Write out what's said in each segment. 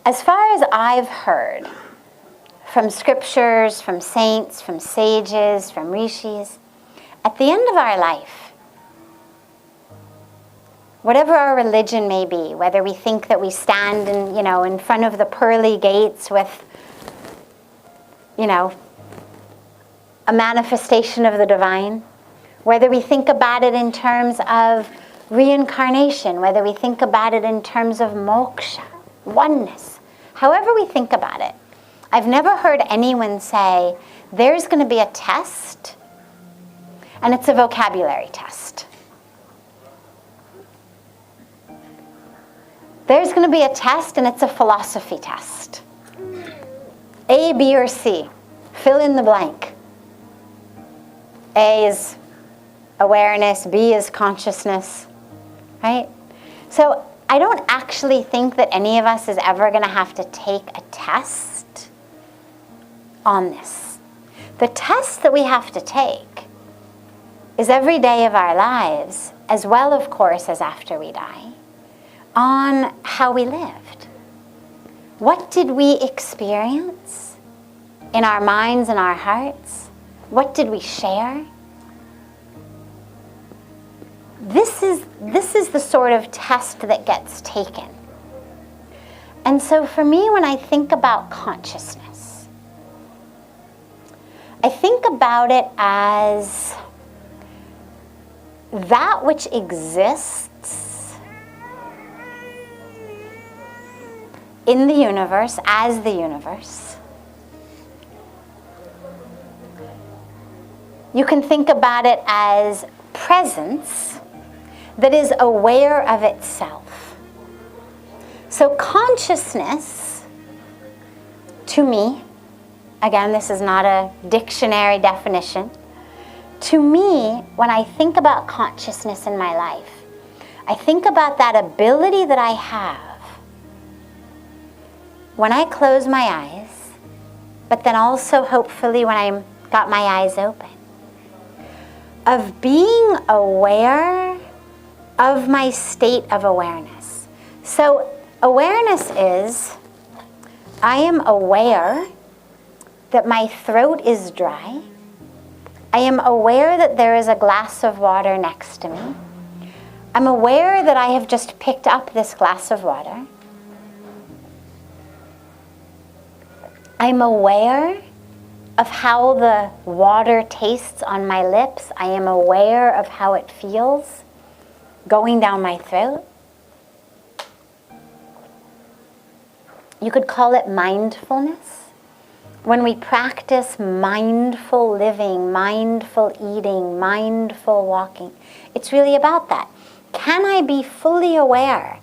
As far as I've heard from scriptures, from saints, from sages, from rishis, at the end of our life, whatever our religion may be, whether we think that we stand in front of the pearly gates with, a manifestation of the divine, whether we think about it in terms of reincarnation, whether we think about it in terms of moksha, oneness, however we think about it, I've never heard anyone say, there's going to be a test, and it's a vocabulary test. There's going to be a test, and it's a philosophy test. A, B, or C. Fill in the blank. A is awareness, B is consciousness, right? So I don't actually think that any of us is ever going to have to take a test on this. The test that we have to take is every day of our lives, as well, of course, as after we die, on how we lived. What did we experience in our minds and our hearts? What did we share? This is the sort of test that gets taken. And so for me, when I think about consciousness, I think about it as that which exists in the universe as the universe. You can think about it as presence that is aware of itself. So consciousness, to me, again, this is not a dictionary definition, to me, when I think about consciousness in my life, I think about that ability that I have when I close my eyes, but then also hopefully when I've got my eyes open, of being aware of my state of awareness. So awareness is, I am aware that my throat is dry. I am aware that there is a glass of water next to me. I'm aware that I have just picked up this glass of water. I'm aware of how the water tastes on my lips. I am aware of how it feels going down my throat. You could call it mindfulness. When we practice mindful living, mindful eating, mindful walking, it's really about that. Can I be fully aware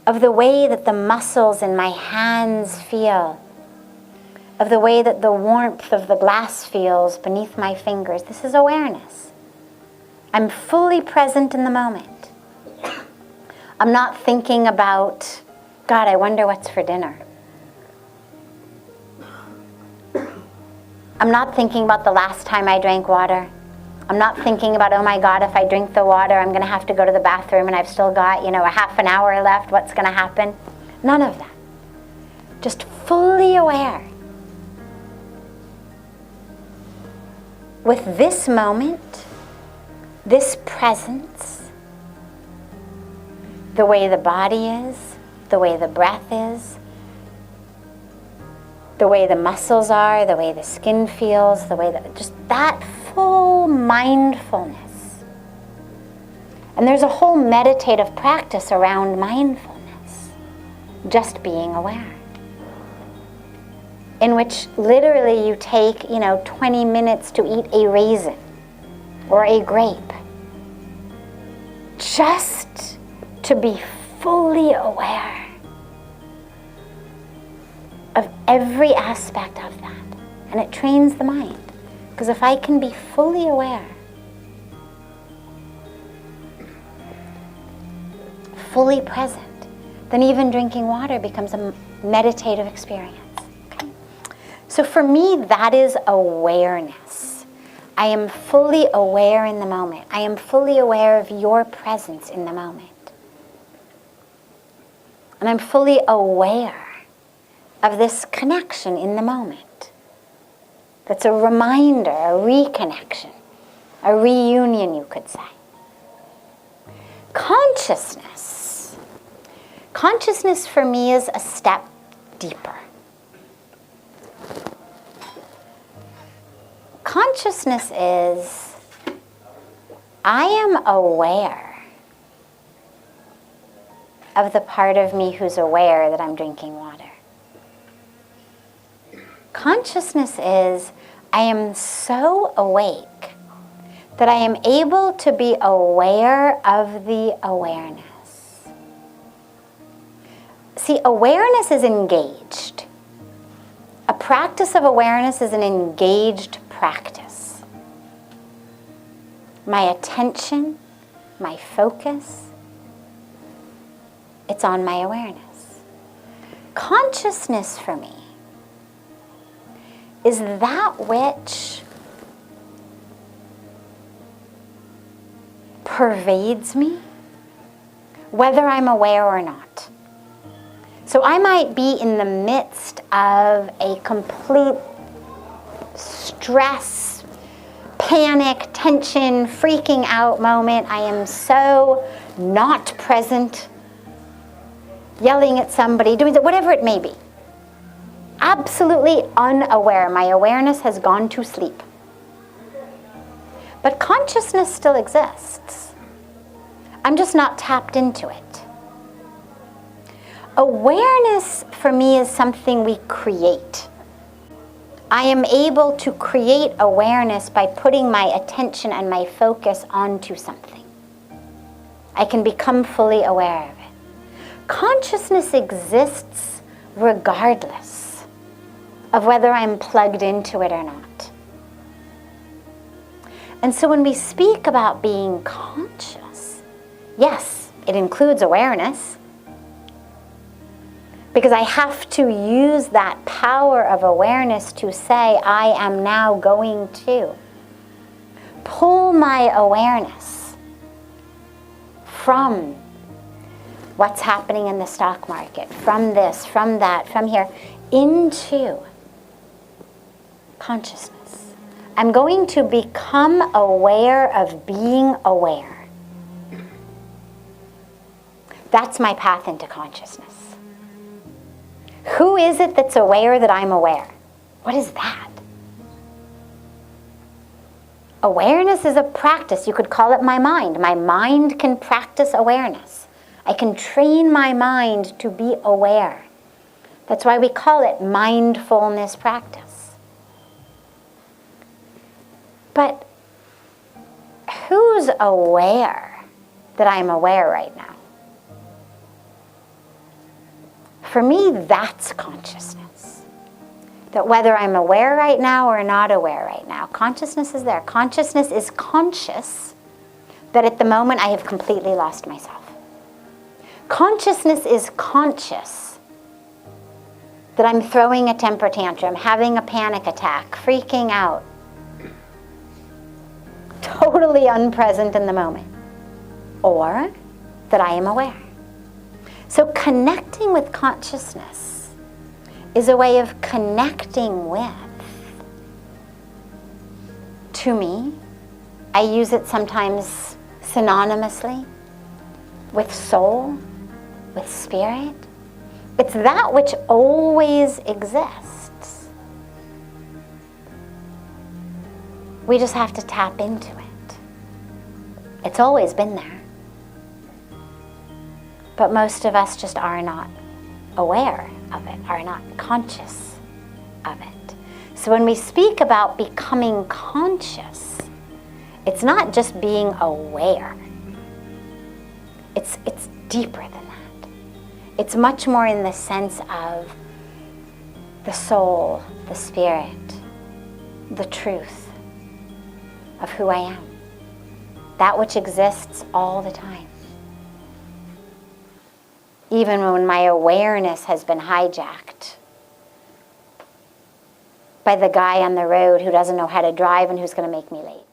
of the way that the muscles in my hands feel, of the way that the warmth of the glass feels beneath my fingers? This is awareness. I'm fully present in the moment. I'm not thinking about, God, I wonder what's for dinner. I'm not thinking about the last time I drank water. I'm not thinking about, oh my God, if I drink the water, I'm going to have to go to the bathroom and I've still got, a half an hour left. What's going to happen? None of that. Just fully aware. With this moment, this presence, the way the body is, the way the breath is, the way the muscles are, the way the skin feels, the way that, just that full mindfulness. And there's a whole meditative practice around mindfulness, just being aware, in which literally you take, 20 minutes to eat a raisin or a grape, just to be fully aware of every aspect of that. And it trains the mind. Because if I can be fully aware, fully present, then even drinking water becomes a meditative experience. Okay? So for me, that is awareness. I am fully aware in the moment. I am fully aware of your presence in the moment. And I'm fully aware of this connection in the moment. That's a reminder, a reconnection, a reunion, you could say. Consciousness. Consciousness for me is a step deeper. Consciousness is, I am aware of the part of me who's aware that I'm drinking water. Consciousness is, I am so awake that I am able to be aware of the awareness. See, awareness is engaged. A practice of awareness is an engaged practice. My attention, my focus, it's on my awareness. Consciousness for me is that which pervades me, whether I'm aware or not. So I might be in the midst of a complete stress, panic, tension, freaking out moment. I am so not present, yelling at somebody, doing whatever it may be. Absolutely unaware. My awareness has gone to sleep. But consciousness still exists. I'm just not tapped into it. Awareness for me is something we create. I am able to create awareness by putting my attention and my focus onto something. I can become fully aware of it. Consciousness exists regardless of whether I'm plugged into it or not. And so when we speak about being conscious, yes, it includes awareness, because I have to use that power of awareness to say, I am now going to pull my awareness from what's happening in the stock market, from this, from that, from here, into consciousness. I'm going to become aware of being aware. That's my path into consciousness. Who is it that's aware that I'm aware? What is that? Awareness is a practice. You could call it my mind. My mind can practice awareness. I can train my mind to be aware. That's why we call it mindfulness practice. But who's aware that I'm aware right now? For me, that's consciousness. That whether I'm aware right now or not aware right now, consciousness is there. Consciousness is conscious that at the moment I have completely lost myself. Consciousness is conscious that I'm throwing a temper tantrum, having a panic attack, freaking out, totally unpresent in the moment, or that I am aware. So connecting with consciousness is a way of connecting with. To me, I use it sometimes synonymously with soul, with spirit. It's that which always exists. We just have to tap into it. It's always been there. But most of us just are not aware of it, are not conscious of it. So when we speak about becoming conscious, it's not just being aware. It's deeper than that. It's much more in the sense of the soul, the spirit, the truth of who I am. That which exists all the time. Even when my awareness has been hijacked by the guy on the road who doesn't know how to drive and who's going to make me late.